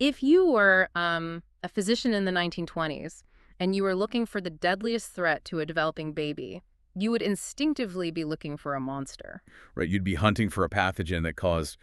If you were a physician in the 1920s and you were looking for the deadliest threat to a developing baby, you would instinctively be looking for a monster. Right, you'd be hunting for a pathogen that caused,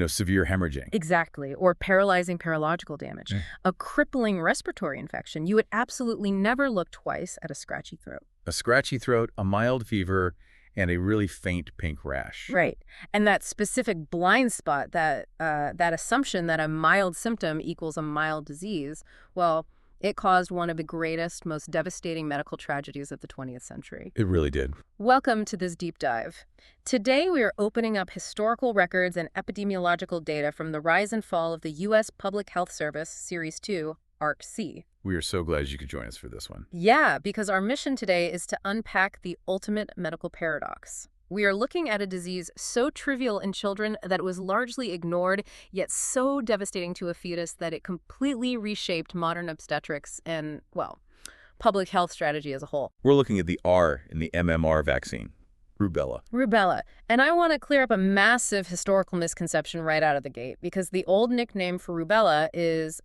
severe hemorrhaging. Exactly, or paralyzing paralogical damage. Yeah. A crippling respiratory infection. You would absolutely never look twice at a scratchy throat. A scratchy throat, a mild fever, and a really faint pink rash. Right. And that specific blind spot, that assumption that a mild symptom equals a mild disease, well, it caused one of the greatest, most devastating medical tragedies of the 20th century. It really did. Welcome to this deep dive. Today, we are opening up historical records and epidemiological data from the rise and fall of the U.S. Public Health Service, Series 2, ARC-C. We are so glad you could join us for this one. Yeah, because our mission today is to unpack the ultimate medical paradox. We are looking at a disease so trivial in children that it was largely ignored, yet so devastating to a fetus that it completely reshaped modern obstetrics and, well, public health strategy as a whole. We're looking at the R in the MMR vaccine, Rubella. Rubella. And I want to clear up a massive historical misconception right out of the gate, because the old nickname for rubella is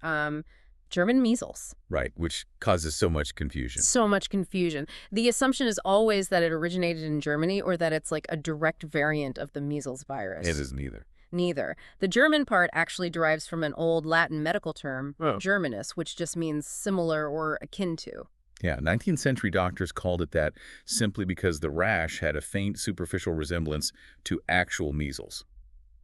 German measles. Right, which causes so much confusion. So much confusion. The assumption is always that it originated in Germany or that it's like a direct variant of the measles virus. It is neither. Neither. The German part actually derives from an old Latin medical term, Oh. Germanus, which just means similar or akin to. Yeah, 19th century doctors called it that simply because the rash had a faint superficial resemblance to actual measles.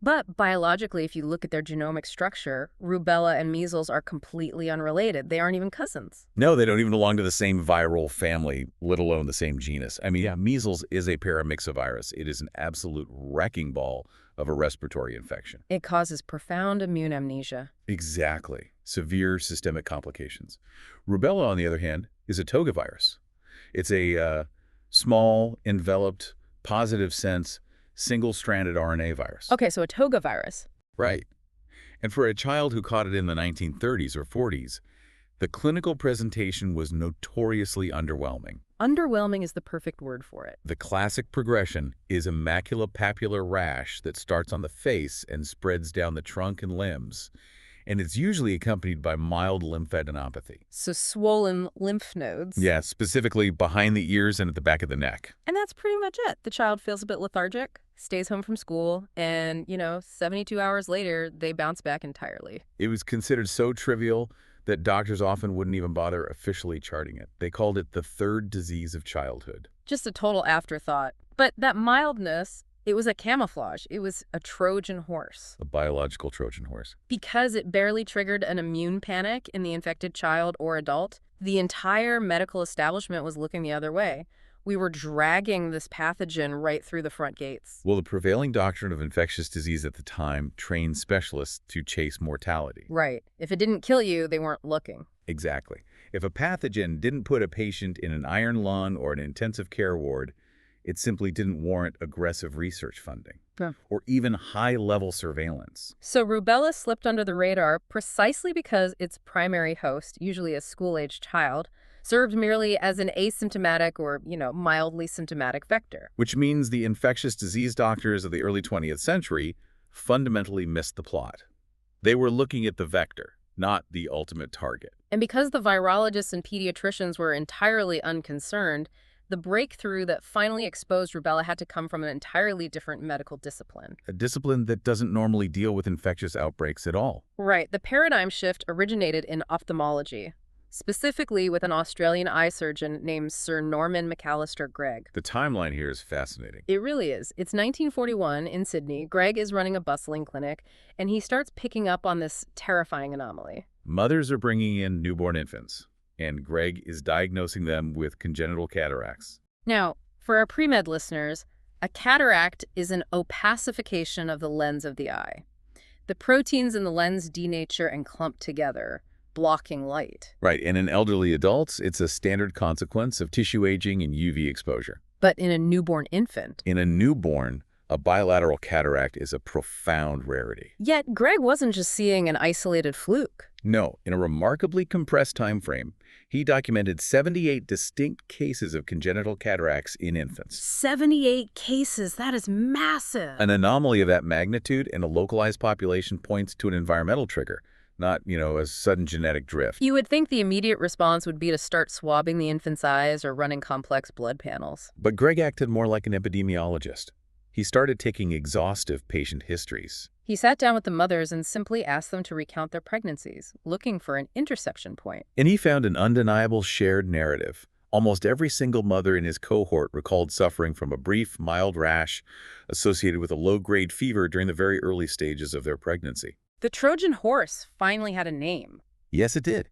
But biologically, if you look at their genomic structure, rubella and measles are completely unrelated. They aren't even cousins. No, they don't even belong to the same viral family, let alone the same genus. I mean, yeah, measles is a paramyxovirus. It is an absolute wrecking ball of a respiratory infection. It causes profound immune amnesia. Exactly. Severe systemic complications. Rubella, on the other hand, is a toga virus. It's a small, enveloped, positive sense, single-stranded RNA virus. Okay, so a toga virus. Right. And for a child who caught it in the 1930s or 40s, the clinical presentation was notoriously underwhelming. Underwhelming is the perfect word for it. The classic progression is a maculopapular rash that starts on the face and spreads down the trunk and limbs, and it's usually accompanied by mild lymphadenopathy. So swollen lymph nodes. Yeah, specifically behind the ears and at the back of the neck. And that's pretty much it. The child feels a bit lethargic, stays home from school, and, 72 hours later, they bounce back entirely. It was considered so trivial that doctors often wouldn't even bother officially charting it. They called it the third disease of childhood. Just a total afterthought. But that mildness, it was a camouflage. It was a Trojan horse. A biological Trojan horse. Because it barely triggered an immune panic in the infected child or adult, the entire medical establishment was looking the other way. We were dragging this pathogen right through the front gates. Well, the prevailing doctrine of infectious disease at the time trained specialists to chase mortality. Right. If it didn't kill you, they weren't looking. Exactly. If a pathogen didn't put a patient in an iron lung or an intensive care ward, it simply didn't warrant aggressive research funding. Yeah. Or even high-level surveillance. So rubella slipped under the radar precisely because its primary host, usually a school-aged child, served merely as an asymptomatic or, mildly symptomatic vector. Which means the infectious disease doctors of the early 20th century fundamentally missed the plot. They were looking at the vector, not the ultimate target. And because the virologists and pediatricians were entirely unconcerned, the breakthrough that finally exposed rubella had to come from an entirely different medical discipline. A discipline that doesn't normally deal with infectious outbreaks at all. Right. The paradigm shift originated in ophthalmology, specifically with an Australian eye surgeon named Sir Norman McAllister Gregg. The timeline here is fascinating. It really is. It's 1941 in Sydney. Gregg is running a bustling clinic, and he starts picking up on this terrifying anomaly. Mothers are bringing in newborn infants, and Gregg is diagnosing them with congenital cataracts. Now, for our pre-med listeners, a cataract is an opacification of the lens of the eye. The proteins in the lens denature and clump together, blocking light. Right, and in elderly adults, it's a standard consequence of tissue aging and UV exposure. But in a newborn infant. In a newborn, a bilateral cataract is a profound rarity. Yet Gregg wasn't just seeing an isolated fluke. No, in a remarkably compressed time frame, he documented 78 distinct cases of congenital cataracts in infants. 78 cases, that is massive. An anomaly of that magnitude in a localized population points to an environmental trigger, not, a sudden genetic drift. You would think the immediate response would be to start swabbing the infant's eyes or running complex blood panels. But Gregg acted more like an epidemiologist. He started taking exhaustive patient histories. He sat down with the mothers and simply asked them to recount their pregnancies, looking for an intersection point. And he found an undeniable shared narrative. Almost every single mother in his cohort recalled suffering from a brief, mild rash associated with a low-grade fever during the very early stages of their pregnancy. The Trojan horse finally had a name. Yes, it did.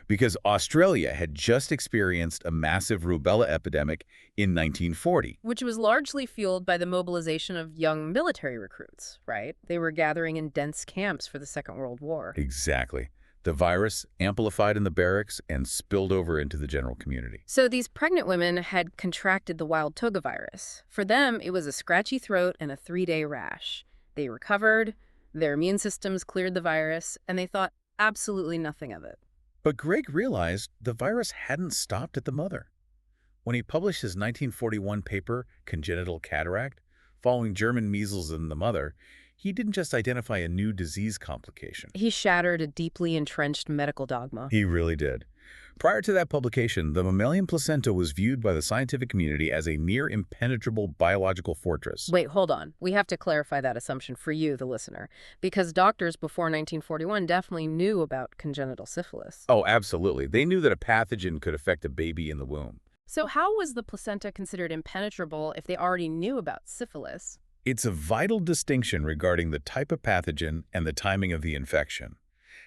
Because Australia had just experienced a massive rubella epidemic in 1940. Which was largely fueled by the mobilization of young military recruits, right? They were gathering in dense camps for the Second World War. Exactly. The virus amplified in the barracks and spilled over into the general community. So these pregnant women had contracted the wild toga virus. For them, it was a scratchy throat and a 3-day rash. They recovered, their immune systems cleared the virus, and they thought absolutely nothing of it. But Gregg realized the virus hadn't stopped at the mother. When he published his 1941 paper, Congenital Cataract, following German measles in the mother, he didn't just identify a new disease complication. He shattered a deeply entrenched medical dogma. He really did. Prior to that publication, the mammalian placenta was viewed by the scientific community as a near impenetrable biological fortress. Wait, hold on. We have to clarify that assumption for you, the listener, because doctors before 1941 definitely knew about congenital syphilis. Oh, absolutely. They knew that a pathogen could affect a baby in the womb. So how was the placenta considered impenetrable if they already knew about syphilis? It's a vital distinction regarding the type of pathogen and the timing of the infection.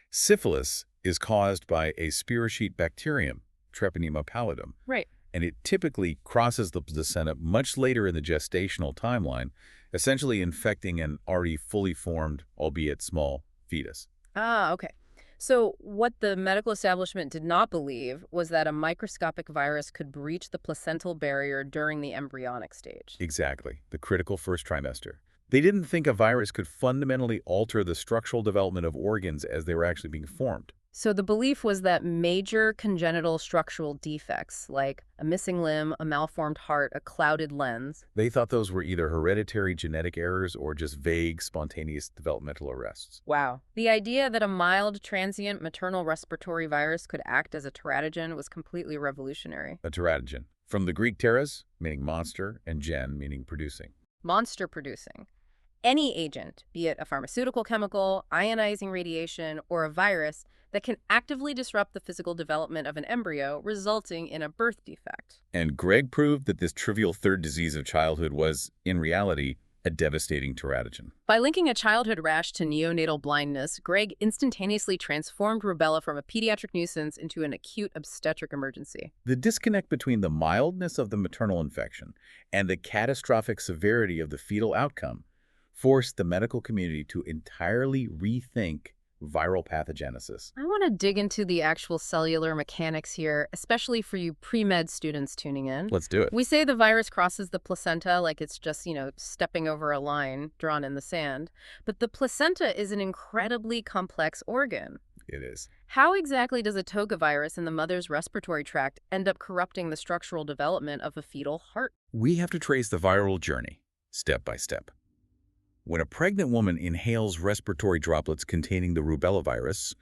Syphilis is caused by a spirochete bacterium, Treponema pallidum, Right. and it typically crosses the placenta much later in the gestational timeline, essentially infecting an already fully formed, albeit small, fetus. Ah, okay. So what the medical establishment did not believe was that a microscopic virus could breach the placental barrier during the embryonic stage. Exactly, the critical first trimester. They didn't think a virus could fundamentally alter the structural development of organs as they were actually being formed. So the belief was that major congenital structural defects, like a missing limb, a malformed heart, a clouded lens. They thought those were either hereditary genetic errors or just vague, spontaneous developmental arrests. Wow. The idea that a mild, transient maternal respiratory virus could act as a teratogen was completely revolutionary. A teratogen. From the Greek teras, meaning monster, and gen, meaning producing. Monster producing. Any agent, be it a pharmaceutical chemical, ionizing radiation, or a virus, that can actively disrupt the physical development of an embryo, resulting in a birth defect. And Gregg proved that this trivial third disease of childhood was, in reality, a devastating teratogen. By linking a childhood rash to neonatal blindness, Gregg instantaneously transformed rubella from a pediatric nuisance into an acute obstetric emergency. The disconnect between the mildness of the maternal infection and the catastrophic severity of the fetal outcome forced the medical community to entirely rethink viral pathogenesis. I want to dig into the actual cellular mechanics here, especially for you pre-med students tuning in. Let's do it. We say the virus crosses the placenta like it's just, stepping over a line drawn in the sand. But the placenta is an incredibly complex organ. It is. How exactly does a toga virus in the mother's respiratory tract end up corrupting the structural development of a fetal heart? We have to trace the viral journey, step by step. When a pregnant woman inhales respiratory droplets containing the rubella virus,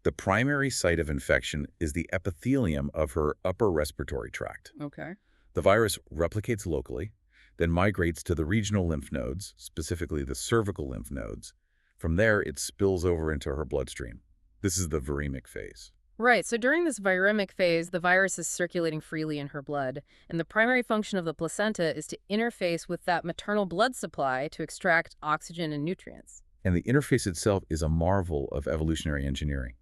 the primary site of infection is the epithelium of her upper respiratory tract. Okay. The virus replicates locally, then migrates to the regional lymph nodes, specifically the cervical lymph nodes. From there, it spills over into her bloodstream. This is the viremic phase. Right, so during this viremic phase, the virus is circulating freely in her blood, and the primary function of the placenta is to interface with that maternal blood supply to extract oxygen and nutrients. And the interface itself is a marvel of evolutionary engineering.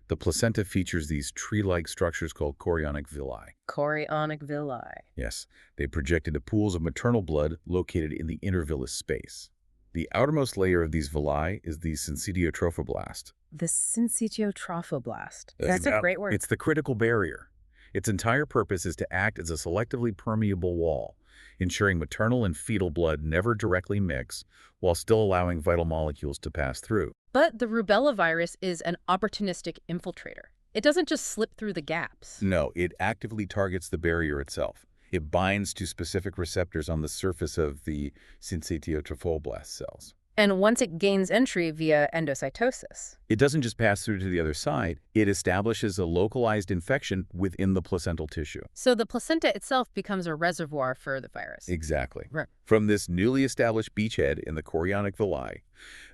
The placenta features these tree-like structures called chorionic villi. Chorionic villi. Yes, they project into pools of maternal blood located in the intervillous space. The outermost layer of these villi is the syncytiotrophoblast. The syncytiotrophoblast. That's a great word. It's the critical barrier. Its entire purpose is to act as a selectively permeable wall, ensuring maternal and fetal blood never directly mix while still allowing vital molecules to pass through. But the rubella virus is an opportunistic infiltrator. It doesn't just slip through the gaps. No, it actively targets the barrier itself. It binds to specific receptors on the surface of the syncytiotrophoblast cells. And once it gains entry via endocytosis. It doesn't just pass through to the other side. It establishes a localized infection within the placental tissue. So the placenta itself becomes a reservoir for the virus. Exactly. Right. From this newly established beachhead in the chorionic villi,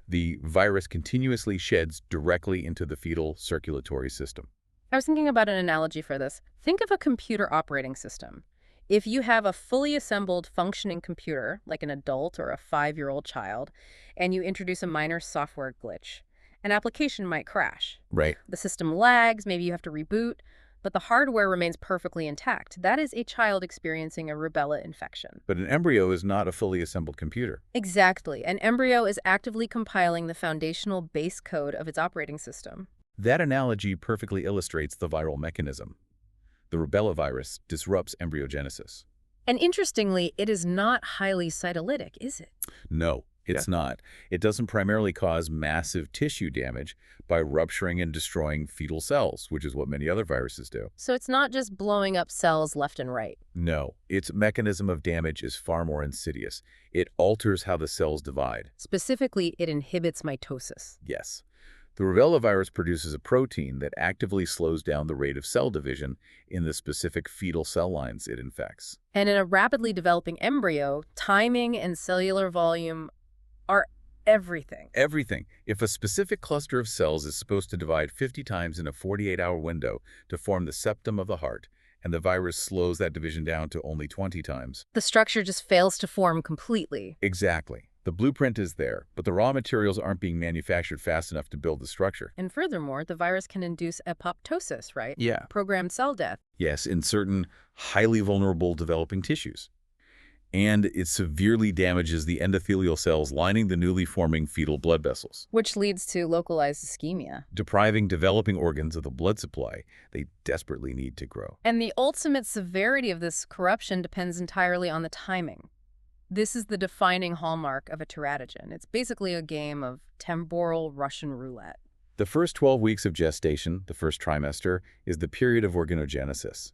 the virus continuously sheds directly into the fetal circulatory system. I was thinking about an analogy for this. Think of a computer operating system. If you have a fully assembled functioning computer, like an adult or a 5-year-old child, and you introduce a minor software glitch, an application might crash. Right. The system lags, maybe you have to reboot, but the hardware remains perfectly intact. That is a child experiencing a rubella infection. But an embryo is not a fully assembled computer. Exactly. An embryo is actively compiling the foundational base code of its operating system. That analogy perfectly illustrates the viral mechanism. The rubella virus disrupts embryogenesis. And interestingly, it is not highly cytolytic, is it? No, it's not. It doesn't primarily cause massive tissue damage by rupturing and destroying fetal cells, which is what many other viruses do. So it's not just blowing up cells left and right. No, its mechanism of damage is far more insidious. It alters how the cells divide. Specifically, it inhibits mitosis. Yes. The rubella virus produces a protein that actively slows down the rate of cell division in the specific fetal cell lines it infects. And in a rapidly developing embryo, timing and cellular volume are everything. Everything. If a specific cluster of cells is supposed to divide 50 times in a 48-hour window to form the septum of the heart, and the virus slows that division down to only 20 times. The structure just fails to form completely. Exactly. The blueprint is there, but the raw materials aren't being manufactured fast enough to build the structure. And furthermore, the virus can induce apoptosis, right? Yeah. Programmed cell death. Yes, in certain highly vulnerable developing tissues. And it severely damages the endothelial cells lining the newly forming fetal blood vessels, Which leads to localized ischemia. depriving developing organs of the blood supply they desperately need to grow. And the ultimate severity of this corruption depends entirely on the timing. This is the defining hallmark of a teratogen. It's basically a game of temporal Russian roulette. The first 12 weeks of gestation, the first trimester, is the period of organogenesis.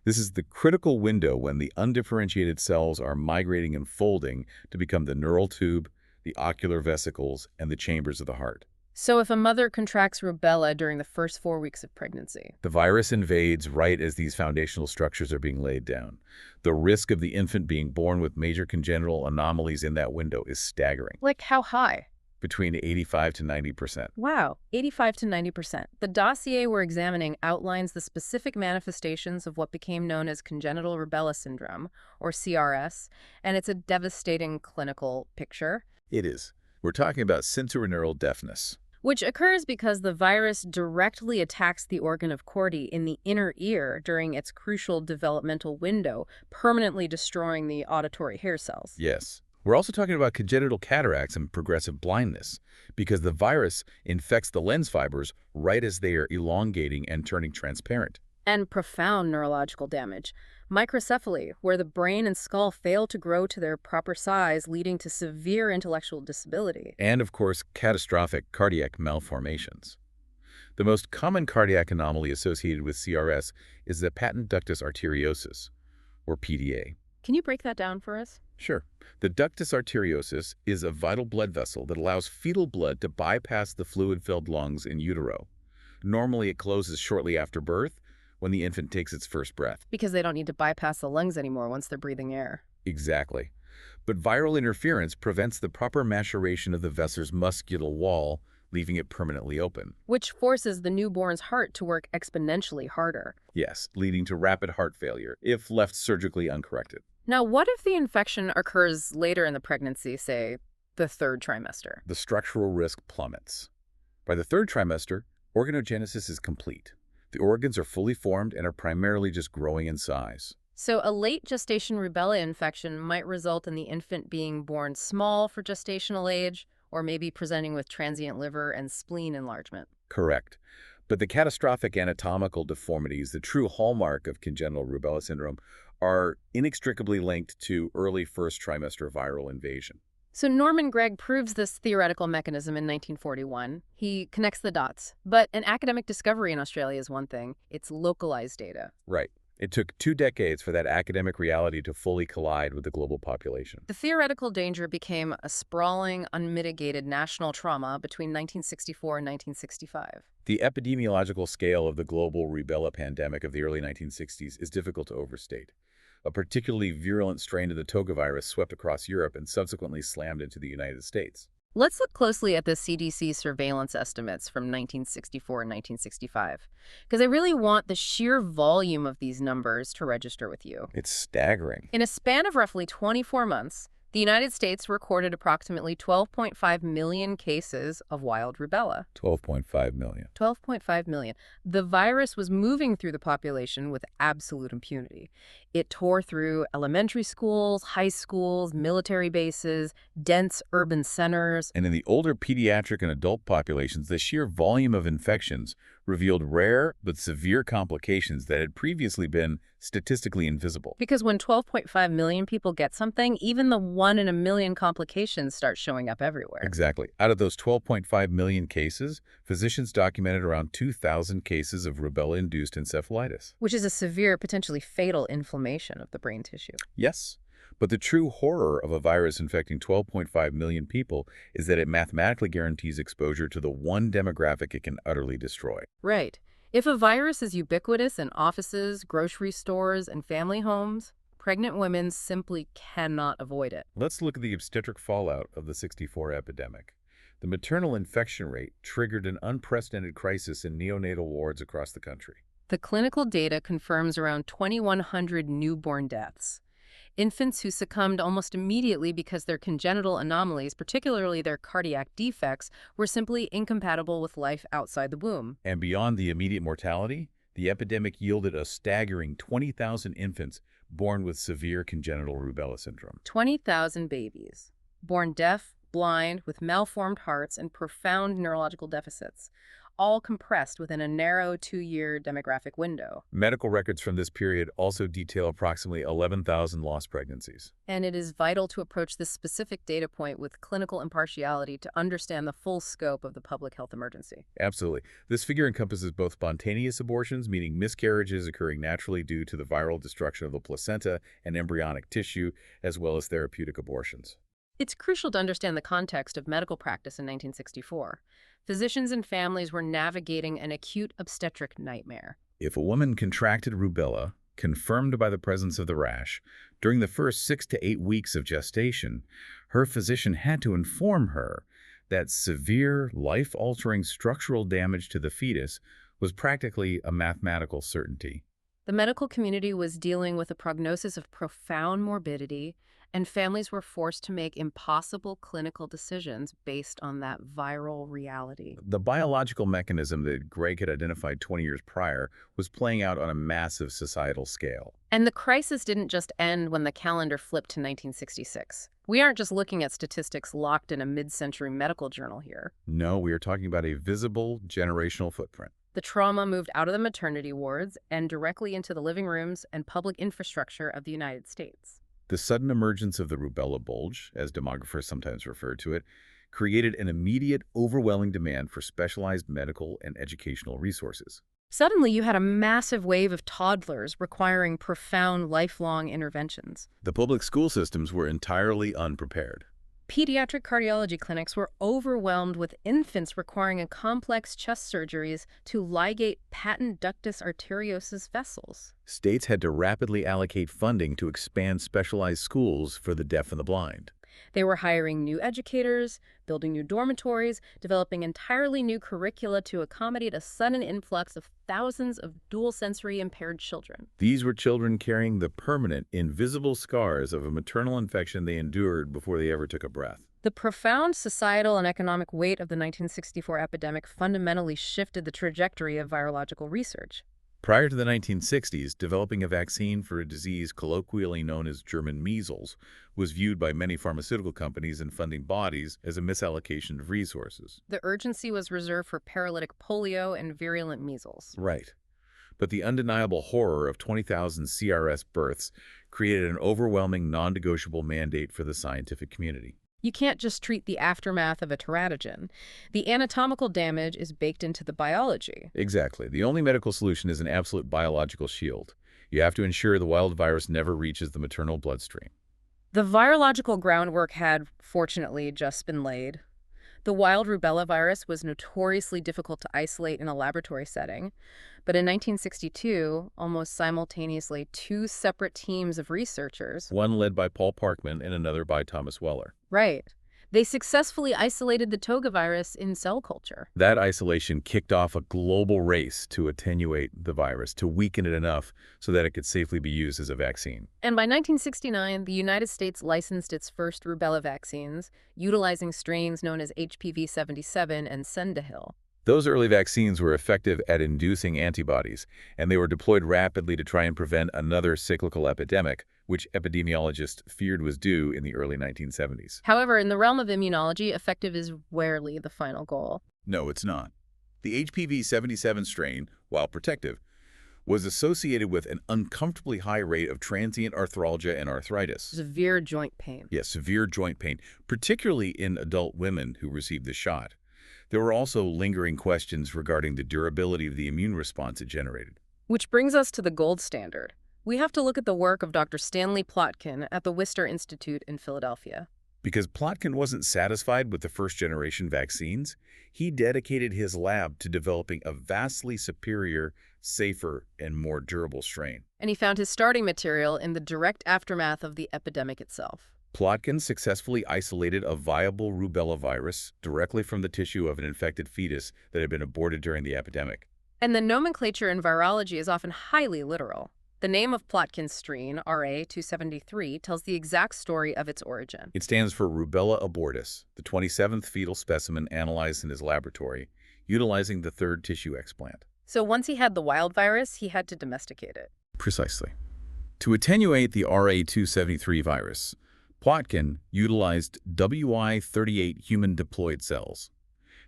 This is the critical window when the undifferentiated cells are migrating and folding to become the neural tube, the ocular vesicles, and the chambers of the heart. So if a mother contracts rubella during the first 4 weeks of pregnancy, The virus invades right as these foundational structures are being laid down. The risk of the infant being born with major congenital anomalies in that window is staggering, like how high? between 85 to 90%. Wow, 85 to 90%. The dossier we're examining outlines the specific manifestations of what became known as congenital rubella syndrome, or CRS, and it's a devastating clinical picture, It is. We're talking about sensorineural deafness. which occurs because the virus directly attacks the organ of Corti in the inner ear during its crucial developmental window, permanently destroying the auditory hair cells. Yes. We're also talking about congenital cataracts and progressive blindness, because the virus infects the lens fibers right as they are elongating and turning transparent. And profound neurological damage. Microcephaly, where the brain and skull fail to grow to their proper size, leading to severe intellectual disability. And, of course, catastrophic cardiac malformations. The most common cardiac anomaly associated with CRS is the patent ductus arteriosus, or PDA. Can you break that down for us? Sure. The ductus arteriosus is a vital blood vessel that allows fetal blood to bypass the fluid-filled lungs in utero. Normally, it closes shortly after birth, when the infant takes its first breath. Because they don't need to bypass the lungs anymore once they're breathing air. Exactly. But viral interference prevents the proper maturation of the vessel's muscular wall, leaving it permanently open. Which forces the newborn's heart to work exponentially harder. Yes, leading to rapid heart failure, if left surgically uncorrected. Now, what if the infection occurs later in the pregnancy, say, the 3rd trimester? The structural risk plummets. By the 3rd trimester, organogenesis is complete. The organs are fully formed and are primarily just growing in size. So a late gestation rubella infection might result in the infant being born small for gestational age, or maybe presenting with transient liver and spleen enlargement. Correct. But the catastrophic anatomical deformities, the true hallmark of congenital rubella syndrome, are inextricably linked to early first trimester viral invasion. So Norman Gregg proves this theoretical mechanism in 1941. He connects the dots. But an academic discovery in Australia is one thing. It's localized data. Right. It took 2 decades for that academic reality to fully collide with the global population. The theoretical danger became a sprawling, unmitigated national trauma between 1964 and 1965. The epidemiological scale of the global Rubella pandemic of the early 1960s is difficult to overstate. A particularly virulent strain of the toga virus swept across Europe and subsequently slammed into the United States. Let's look closely at the CDC surveillance estimates from 1964 and 1965, because I really want the sheer volume of these numbers to register with you. It's staggering. In a span of roughly 24 months, the United States recorded approximately 12.5 million cases of wild rubella. 12.5 million. 12.5 million. The virus was moving through the population with absolute impunity. It tore through elementary schools, high schools, military bases, dense urban centers. And in the older pediatric and adult populations, the sheer volume of infections revealed rare but severe complications that had previously been statistically invisible. Because when 12.5 million people get something, even the 1 in a million complications start showing up everywhere. Exactly. Out of those 12.5 million cases, physicians documented around 2,000 cases of rubella-induced encephalitis. Which is a severe, potentially fatal inflammation of the brain tissue. Yes, but the true horror of a virus infecting 12.5 million people is that it mathematically guarantees exposure to the one demographic it can utterly destroy. Right. If a virus is ubiquitous in offices, grocery stores, and family homes, pregnant women simply cannot avoid it. Let's look at the obstetric fallout of the '64 epidemic. The maternal infection rate triggered an unprecedented crisis in neonatal wards across the country. The clinical data confirms around 2,100 newborn deaths. Infants who succumbed almost immediately because their congenital anomalies, particularly their cardiac defects, were simply incompatible with life outside the womb. And beyond the immediate mortality, the epidemic yielded a staggering 20,000 infants born with severe congenital rubella syndrome. 20,000 babies, born deaf, blind, with malformed hearts and profound neurological deficits, all compressed within a narrow 2-year demographic window. Medical records from this period also detail approximately 11,000 lost pregnancies. And it is vital to approach this specific data point with clinical impartiality to understand the full scope of the public health emergency. Absolutely. This figure encompasses both spontaneous abortions, meaning miscarriages occurring naturally due to the viral destruction of the placenta and embryonic tissue, as well as therapeutic abortions. It's crucial to understand the context of medical practice in 1964. Physicians and families were navigating an acute obstetric nightmare. If a woman contracted rubella, confirmed by the presence of the rash, during the first 6 to 8 weeks of gestation, her physician had to inform her that severe, life-altering structural damage to the fetus was practically a mathematical certainty. The medical community was dealing with a prognosis of profound morbidity, and families were forced to make impossible clinical decisions based on that viral reality. The biological mechanism that Gregg had identified 20 years prior was playing out on a massive societal scale. And the crisis didn't just end when the calendar flipped to 1966. We aren't just looking at statistics locked in a mid-century medical journal here. No, we are talking about a visible generational footprint. The trauma moved out of the maternity wards and directly into the living rooms and public infrastructure of the United States. The sudden emergence of the rubella bulge, as demographers sometimes refer to it, created an immediate, overwhelming demand for specialized medical and educational resources. Suddenly, you had a massive wave of toddlers requiring profound, lifelong interventions. The public school systems were entirely unprepared. Pediatric cardiology clinics were overwhelmed with infants requiring a complex chest surgeries to ligate patent ductus arteriosus vessels. States had to rapidly allocate funding to expand specialized schools for the deaf and the blind. They were hiring new educators, building new dormitories, developing entirely new curricula to accommodate a sudden influx of thousands of dual-sensory impaired children. These were children carrying the permanent, invisible scars of a maternal infection they endured before they ever took a breath. The profound societal and economic weight of the 1964 epidemic fundamentally shifted the trajectory of virological research. Prior to the 1960s, developing a vaccine for a disease colloquially known as German measles was viewed by many pharmaceutical companies and funding bodies as a misallocation of resources. The urgency was reserved for paralytic polio and virulent measles. Right. But the undeniable horror of 20,000 CRS births created an overwhelming, non-negotiable mandate for the scientific community. You can't just treat the aftermath of a teratogen. The anatomical damage is baked into the biology. Exactly. The only medical solution is an absolute biological shield. You have to ensure the wild virus never reaches the maternal bloodstream. The virological groundwork had, fortunately, just been laid. The wild rubella virus was notoriously difficult to isolate in a laboratory setting, but in 1962, almost simultaneously, two separate teams of researchers, One led by Paul Parkman and another by Thomas Weller. right, they successfully isolated the toga virus in cell culture. That isolation kicked off a global race to attenuate the virus, to weaken it enough so that it could safely be used as a vaccine. And by 1969, the United States licensed its first rubella vaccines, utilizing strains known as HPV-77 and Sendahil. Those early vaccines were effective at inducing antibodies, and they were deployed rapidly to try and prevent another cyclical epidemic, which epidemiologists feared was due in the early 1970s. However, in the realm of immunology, effective is rarely the final goal. No, it's not. The HPV-77 strain, while protective, was associated with an uncomfortably high rate of transient arthralgia and arthritis. Severe joint pain. Yes, severe joint pain, particularly in adult women who received the shot. There were also lingering questions regarding the durability of the immune response it generated. Which brings us to the gold standard. We have to look at the work of Dr. Stanley Plotkin at the Worcester Institute in Philadelphia. Because Plotkin wasn't satisfied with the first-generation vaccines, he dedicated his lab to developing a vastly superior, safer, and more durable strain. And he found his starting material in the direct aftermath of the epidemic itself. Plotkin successfully isolated a viable rubella virus directly from the tissue of an infected fetus that had been aborted during the epidemic. And the nomenclature in virology is often highly literal. The name of Plotkin's strain, RA-273, tells the exact story of its origin. It stands for Rubella abortus, the 27th fetal specimen analyzed in his laboratory, utilizing the third tissue explant. So once he had the wild virus, he had to domesticate it. Precisely. To attenuate the RA-273 virus, Plotkin utilized WI-38 human diploid cells.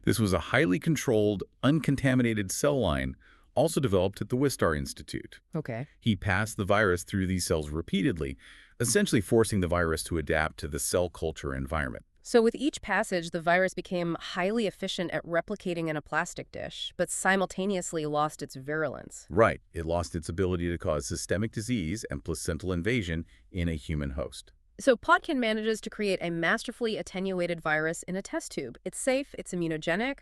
This was a highly controlled, uncontaminated cell line also developed at the Worcester Institute. Okay. He passed the virus through these cells repeatedly, essentially forcing the virus to adapt to the cell culture environment. So with each passage, the virus became highly efficient at replicating in a plastic dish, but simultaneously lost its virulence. Right. It lost its ability to cause systemic disease and placental invasion in a human host. So Plotkin manages to create a masterfully attenuated virus in a test tube. It's safe, it's immunogenic,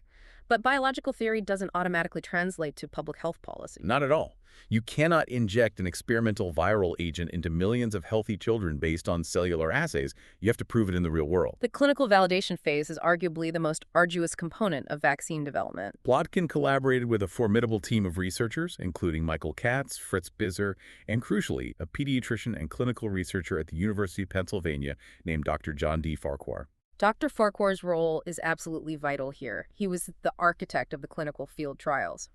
but biological theory doesn't automatically translate to public health policy. Not at all. You cannot inject an experimental viral agent into millions of healthy children based on cellular assays. You have to prove it in the real world. The clinical validation phase is arguably the most arduous component of vaccine development. Plotkin collaborated with a formidable team of researchers, including Michael Katz, Fritz Bizer, and crucially, a pediatrician and clinical researcher at the University of Pennsylvania named Dr. John D. Farquhar. Dr. Farquhar's role is absolutely vital here. He was the architect of the clinical field trials.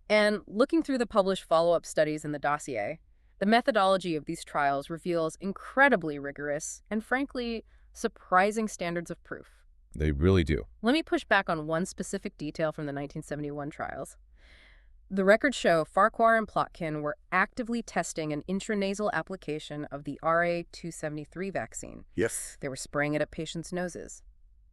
And looking through the published follow-up studies in the dossier, the methodology of these trials reveals incredibly rigorous and, frankly, surprising standards of proof. They really do. Let me push back on one specific detail from the 1971 trials. The records show Farquhar and Plotkin were actively testing an intranasal application of the RA-273 vaccine. Yes. They were spraying it at patients' noses.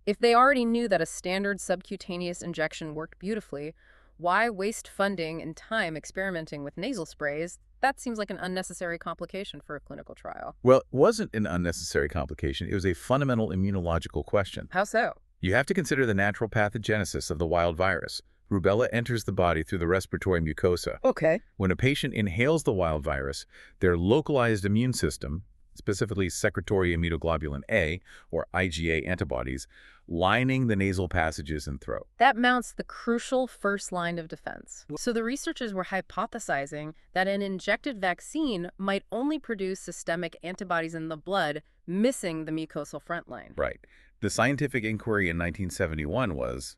If they already knew that a standard subcutaneous injection worked beautifully, why waste funding and time experimenting with nasal sprays? That seems like an unnecessary complication for a clinical trial. Well, it wasn't an unnecessary complication. It was a fundamental immunological question. How so? You have to consider the natural pathogenesis of the wild virus. Rubella enters the body through the respiratory mucosa. Okay. When a patient inhales the wild virus, their localized immune system, specifically secretory immunoglobulin A, or IgA antibodies, lining the nasal passages and throat. That mounts the crucial first line of defense. So the researchers were hypothesizing that an injected vaccine might only produce systemic antibodies in the blood, missing the mucosal front line. Right. The scientific inquiry in 1971 was,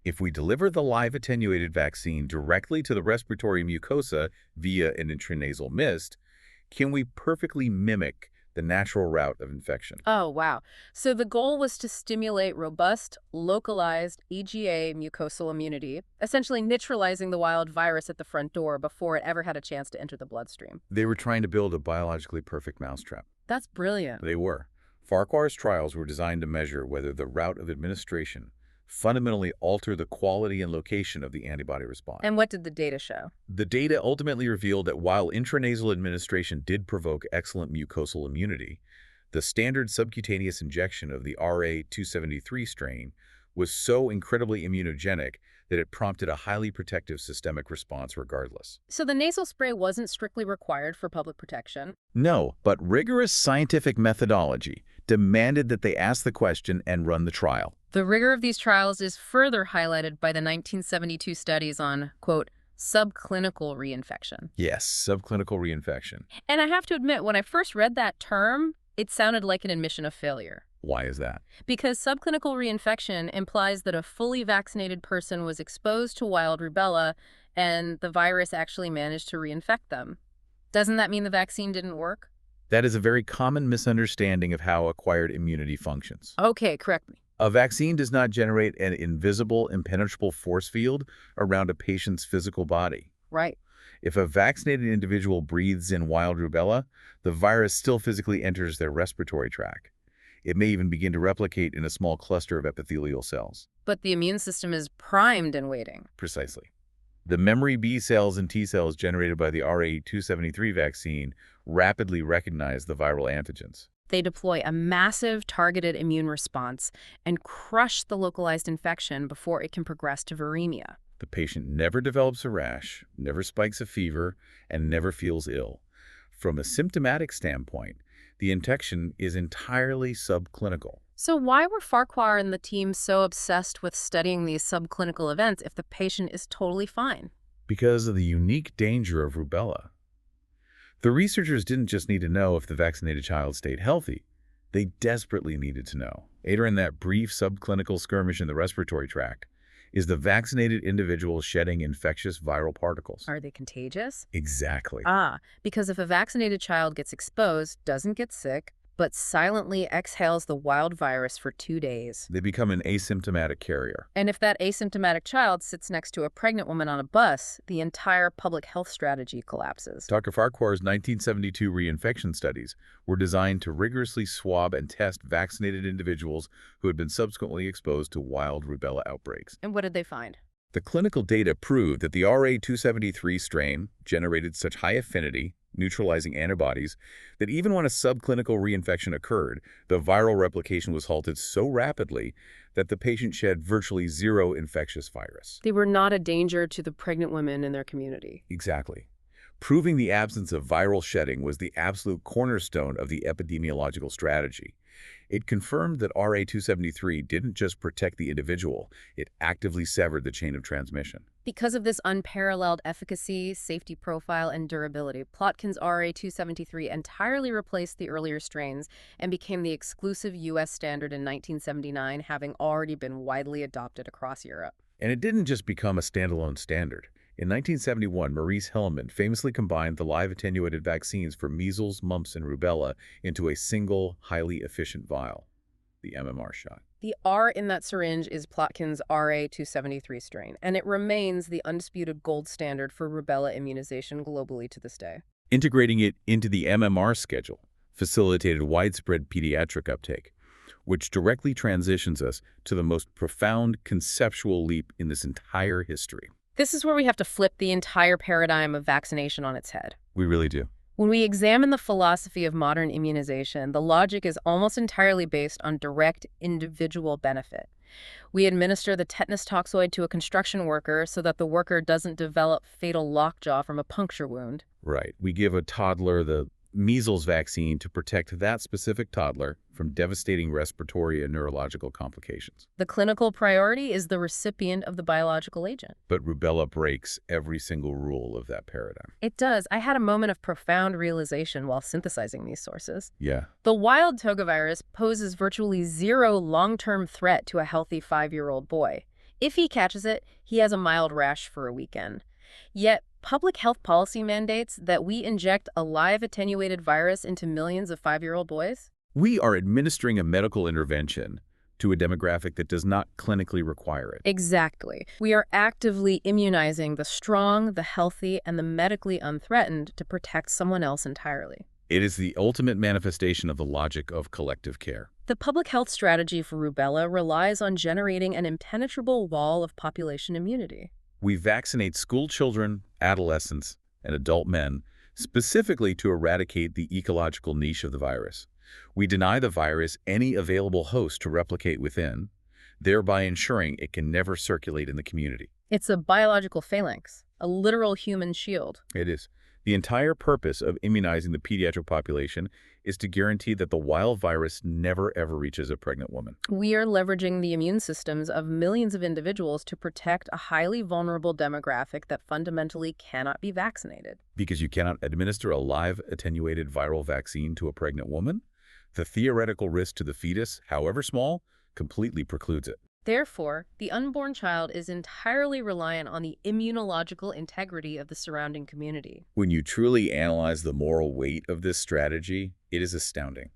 if we deliver the live attenuated vaccine directly to the respiratory mucosa via an intranasal mist, can we perfectly mimic the natural route of infection? Oh, wow. So the goal was to stimulate robust, localized IgA mucosal immunity, essentially neutralizing the wild virus at the front door before it ever had a chance to enter the bloodstream. They were trying to build a biologically perfect mousetrap. That's brilliant. They were. Farquhar's trials were designed to measure whether the route of administration, fundamentally alter the quality and location of the antibody response. And what did the data show? The data ultimately revealed that while intranasal administration did provoke excellent mucosal immunity, the standard subcutaneous injection of the RA273 strain was so incredibly immunogenic that it prompted a highly protective systemic response regardless. So the nasal spray wasn't strictly required for public protection? No, but rigorous scientific methodology demanded that they ask the question and run the trial. The rigor of these trials is further highlighted by the 1972 studies on, quote, subclinical reinfection. Yes, subclinical reinfection. And I have to admit, when I first read that term, it sounded like an admission of failure. Why is that? Because subclinical reinfection implies that a fully vaccinated person was exposed to wild rubella and the virus actually managed to reinfect them. Doesn't that mean the vaccine didn't work? That is a very common misunderstanding of how acquired immunity functions. Okay, correct me. A vaccine does not generate an invisible, impenetrable force field around a patient's physical body. Right. If a vaccinated individual breathes in wild rubella, the virus still physically enters their respiratory tract. It may even begin to replicate in a small cluster of epithelial cells. But the immune system is primed and waiting. Precisely. The memory B cells and T cells generated by the RA273 vaccine rapidly recognize the viral antigens. They deploy a massive targeted immune response and crush the localized infection before it can progress to viremia. The patient never develops a rash, never spikes a fever, and never feels ill. From a symptomatic standpoint, the infection is entirely subclinical. So why were Farquhar and the team so obsessed with studying these subclinical events if the patient is totally fine? Because of the unique danger of rubella. The researchers didn't just need to know if the vaccinated child stayed healthy. They desperately needed to know, during that brief subclinical skirmish in the respiratory tract, is the vaccinated individual shedding infectious viral particles? Are they contagious? Exactly. Because if a vaccinated child gets exposed, doesn't get sick, but silently exhales the wild virus for 2 days. They become an asymptomatic carrier. And if that asymptomatic child sits next to a pregnant woman on a bus, the entire public health strategy collapses. Dr. Farquhar's 1972 reinfection studies were designed to rigorously swab and test vaccinated individuals who had been subsequently exposed to wild rubella outbreaks. And what did they find? The clinical data proved that the RA273 strain generated such high affinity, neutralizing antibodies, that even when a subclinical reinfection occurred, the viral replication was halted so rapidly that the patient shed virtually zero infectious virus. They were not a danger to the pregnant women in their community. Exactly. Proving the absence of viral shedding was the absolute cornerstone of the epidemiological strategy. It confirmed that RA273 didn't just protect the individual, it actively severed the chain of transmission. Because of this unparalleled efficacy, safety profile, and durability, Plotkin's RA273 entirely replaced the earlier strains and became the exclusive U.S. standard in 1979, having already been widely adopted across Europe. And it didn't just become a standalone standard. In 1971, Maurice Hellman famously combined the live attenuated vaccines for measles, mumps, and rubella into a single, highly efficient vial, the MMR shot. The R in that syringe is Plotkin's RA273 strain, and it remains the undisputed gold standard for rubella immunization globally to this day. Integrating it into the MMR schedule facilitated widespread pediatric uptake, which directly transitions us to the most profound conceptual leap in this entire history. This is where we have to flip the entire paradigm of vaccination on its head. We really do. When we examine the philosophy of modern immunization, the logic is almost entirely based on direct individual benefit. We administer the tetanus toxoid to a construction worker so that the worker doesn't develop fatal lockjaw from a puncture wound. Right. We give a toddler the measles vaccine to protect that specific toddler from devastating respiratory and neurological complications. The clinical priority is the recipient of the biological agent. But rubella breaks every single rule of that paradigm. It does. I had a moment of profound realization while synthesizing these sources. Yeah. The wild toga virus poses virtually zero long-term threat to a healthy 5-year-old boy. If he catches it, he has a mild rash for a weekend. Yet, public health policy mandates that we inject a live attenuated virus into millions of 5-year-old boys? We are administering a medical intervention to a demographic that does not clinically require it. Exactly. We are actively immunizing the strong, the healthy, and the medically unthreatened to protect someone else entirely. It is the ultimate manifestation of the logic of collective care. The public health strategy for rubella relies on generating an impenetrable wall of population immunity. We vaccinate school children, adolescents, and adult men specifically to eradicate the ecological niche of the virus. We deny the virus any available host to replicate within, thereby ensuring it can never circulate in the community. It's a biological phalanx, a literal human shield. It is. The entire purpose of immunizing the pediatric population is to guarantee that the wild virus never ever reaches a pregnant woman. We are leveraging the immune systems of millions of individuals to protect a highly vulnerable demographic that fundamentally cannot be vaccinated. Because you cannot administer a live attenuated viral vaccine to a pregnant woman, the theoretical risk to the fetus, however small, completely precludes it. Therefore, the unborn child is entirely reliant on the immunological integrity of the surrounding community. When you truly analyze the moral weight of this strategy, it is astounding.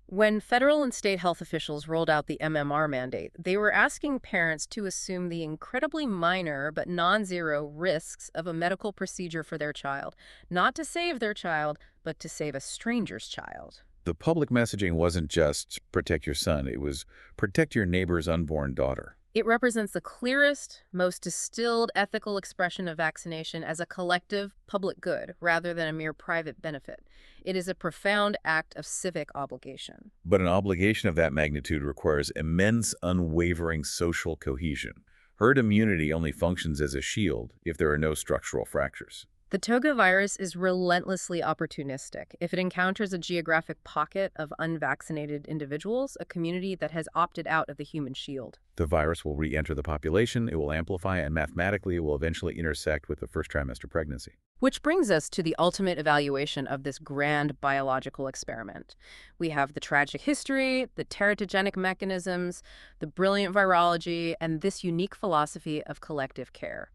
When federal and state health officials rolled out the MMR mandate, they were asking parents to assume the incredibly minor but non-zero risks of a medical procedure for their child, not to save their child, but to save a stranger's child. The public messaging wasn't just protect your son, it was protect your neighbor's unborn daughter. It represents the clearest, most distilled ethical expression of vaccination as a collective public good rather than a mere private benefit. It is a profound act of civic obligation. But an obligation of that magnitude requires immense, unwavering social cohesion. Herd immunity only functions as a shield if there are no structural fractures. The toga virus is relentlessly opportunistic. If it encounters a geographic pocket of unvaccinated individuals, a community that has opted out of the human shield, The virus will re-enter the population, it will amplify, and mathematically it will eventually intersect with the first trimester pregnancy. which brings us to the ultimate evaluation of this grand biological experiment. We have the tragic history, the teratogenic mechanisms, the brilliant virology, and this unique philosophy of collective care.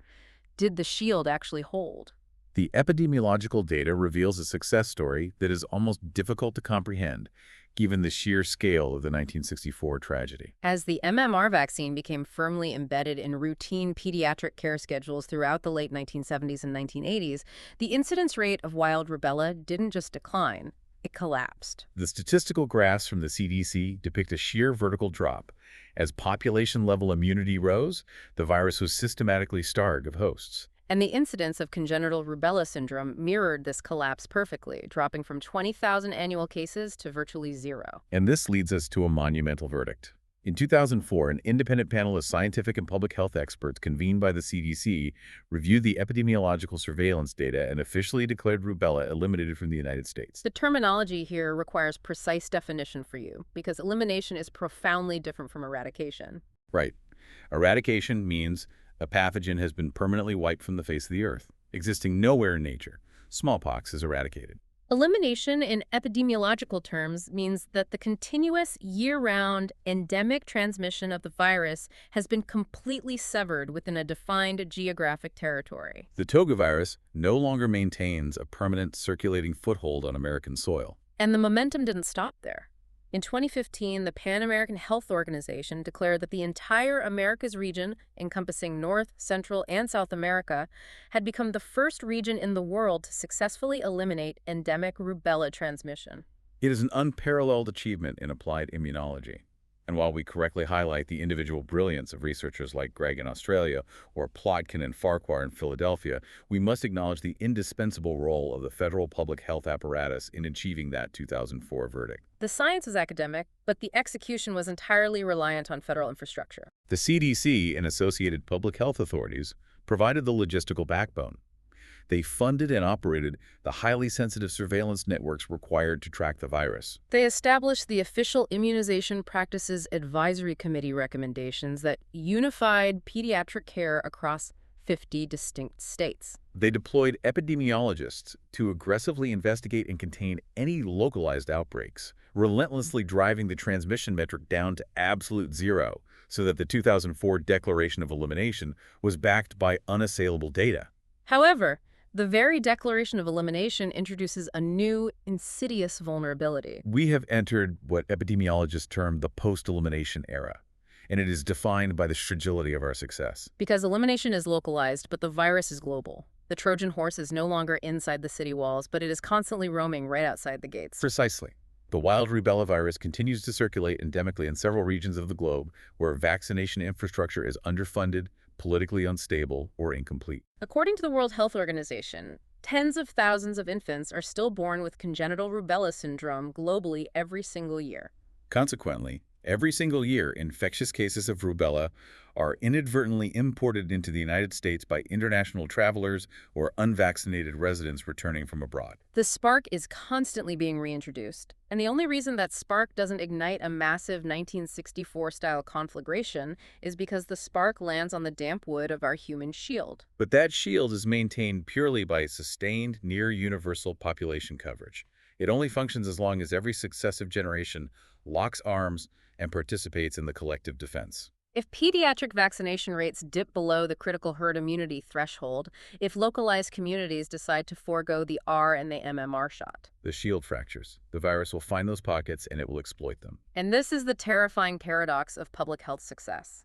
Did the shield actually hold? The epidemiological data reveals a success story that is almost difficult to comprehend, given the sheer scale of the 1964 tragedy. As the MMR vaccine became firmly embedded in routine pediatric care schedules throughout the late 1970s and 1980s, the incidence rate of wild rubella didn't just decline, it collapsed. The statistical graphs from the CDC depict a sheer vertical drop. As population-level immunity rose, the virus was systematically starved of hosts. And the incidence of congenital rubella syndrome mirrored this collapse perfectly, dropping from 20,000 annual cases to virtually zero. And this leads us to a monumental verdict. In 2004, an independent panel of scientific and public health experts convened by the CDC reviewed the epidemiological surveillance data and officially declared rubella eliminated from the United States. The terminology here requires precise definition for you, because elimination is profoundly different from eradication. Right. Eradication means a pathogen has been permanently wiped from the face of the earth, existing nowhere in nature. Smallpox is eradicated. Elimination in epidemiological terms means that the continuous, year-round, endemic transmission of the virus has been completely severed within a defined geographic territory. The toga virus no longer maintains a permanent circulating foothold on American soil. And the momentum didn't stop there. In 2015, the Pan American Health Organization declared that the entire Americas region, encompassing North, Central, and South America, had become the first region in the world to successfully eliminate endemic rubella transmission. It is an unparalleled achievement in applied immunology. And while we correctly highlight the individual brilliance of researchers like Gregg in Australia or Plotkin and Farquhar in Philadelphia, we must acknowledge the indispensable role of the federal public health apparatus in achieving that 2004 verdict. The science was academic, but the execution was entirely reliant on federal infrastructure. The CDC and associated public health authorities provided the logistical backbone. They funded and operated the highly sensitive surveillance networks required to track the virus. They established the official Immunization Practices Advisory Committee recommendations that unified pediatric care across 50 distinct states. They deployed epidemiologists to aggressively investigate and contain any localized outbreaks, relentlessly driving the transmission metric down to absolute zero so that the 2004 Declaration of Elimination was backed by unassailable data. However, the very Declaration of Elimination introduces a new, insidious vulnerability. We have entered what epidemiologists term the post-elimination era, and it is defined by the fragility of our success. Because elimination is localized, but the virus is global. The Trojan horse is no longer inside the city walls, but it is constantly roaming right outside the gates. Precisely. The wild rubella virus continues to circulate endemically in several regions of the globe where vaccination infrastructure is underfunded, politically unstable, or incomplete. According to the World Health Organization, tens of thousands of infants are still born with congenital rubella syndrome globally every single year. Consequently, every single year, infectious cases of rubella are inadvertently imported into the United States by international travelers or unvaccinated residents returning from abroad. The spark is constantly being reintroduced, and the only reason that spark doesn't ignite a massive 1964-style conflagration is because the spark lands on the damp wood of our human shield. But that shield is maintained purely by sustained, near-universal population coverage. It only functions as long as every successive generation locks arms and participates in the collective defense. If pediatric vaccination rates dip below the critical herd immunity threshold, if localized communities decide to forego the R and the MMR shot. The shield fractures. The virus will find those pockets and it will exploit them. And this is the terrifying paradox of public health success.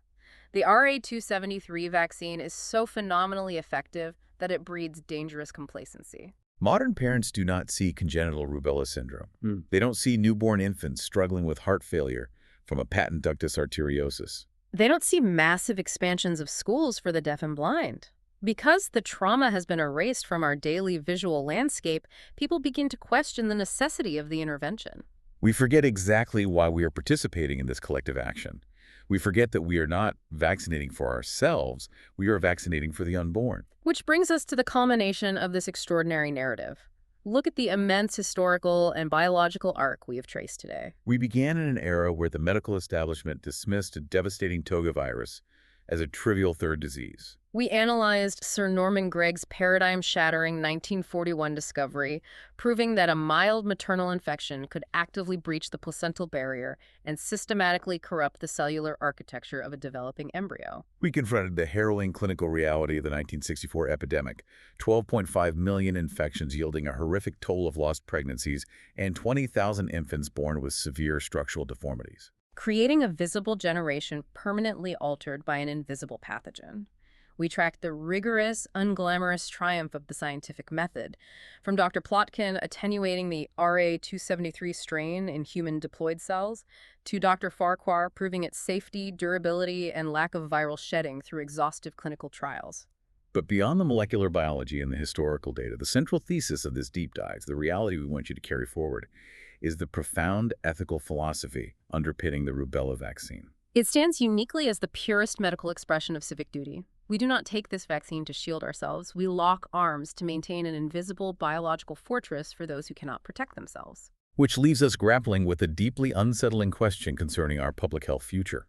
The RA273 vaccine is so phenomenally effective that it breeds dangerous complacency. Modern parents do not see congenital rubella syndrome. They don't see newborn infants struggling with heart failure from a patent ductus arteriosus. They don't see massive expansions of schools for the deaf and blind. Because the trauma has been erased from our daily visual landscape, people begin to question the necessity of the intervention. We forget exactly why we are participating in this collective action. We forget that we are not vaccinating for ourselves, we are vaccinating for the unborn. Which brings us to the culmination of this extraordinary narrative. Look at the immense historical and biological arc we have traced today. We began in an era where the medical establishment dismissed a devastating toga virus as a trivial third disease. We analyzed Sir Norman Gregg's paradigm-shattering 1941 discovery, proving that a mild maternal infection could actively breach the placental barrier and systematically corrupt the cellular architecture of a developing embryo. We confronted the harrowing clinical reality of the 1964 epidemic, 12.5 million infections yielding a horrific toll of lost pregnancies and 20,000 infants born with severe structural deformities. Creating a visible generation permanently altered by an invisible pathogen. We tracked the rigorous, unglamorous triumph of the scientific method, from Dr. Plotkin attenuating the RA273 strain in human diploid cells, to Dr. Farquhar proving its safety, durability, and lack of viral shedding through exhaustive clinical trials. But beyond the molecular biology and the historical data, the central thesis of this deep dive, the reality we want you to carry forward, is the profound ethical philosophy underpinning the rubella vaccine. It stands uniquely as the purest medical expression of civic duty. We do not take this vaccine to shield ourselves. We lock arms to maintain an invisible biological fortress for those who cannot protect themselves. Which leaves us grappling with a deeply unsettling question concerning our public health future.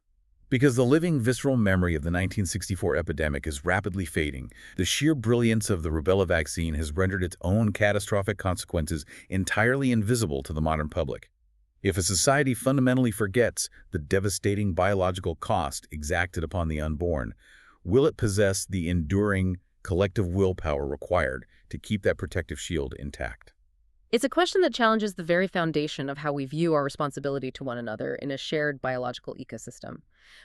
Because the living visceral memory of the 1964 epidemic is rapidly fading, the sheer brilliance of the rubella vaccine has rendered its own catastrophic consequences entirely invisible to the modern public. If a society fundamentally forgets the devastating biological cost exacted upon the unborn, will it possess the enduring collective willpower required to keep that protective shield intact? It's a question that challenges the very foundation of how we view our responsibility to one another in a shared biological ecosystem.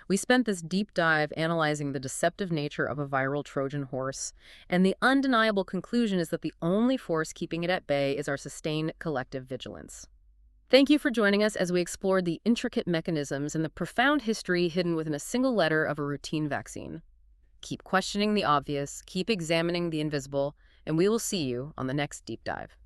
We spent this deep dive analyzing the deceptive nature of a viral Trojan horse, and the undeniable conclusion is that the only force keeping it at bay is our sustained collective vigilance. Thank you for joining us as we explored the intricate mechanisms and the profound history hidden within a single letter of a routine vaccine. Keep questioning the obvious, keep examining the invisible, and we will see you on the next deep dive.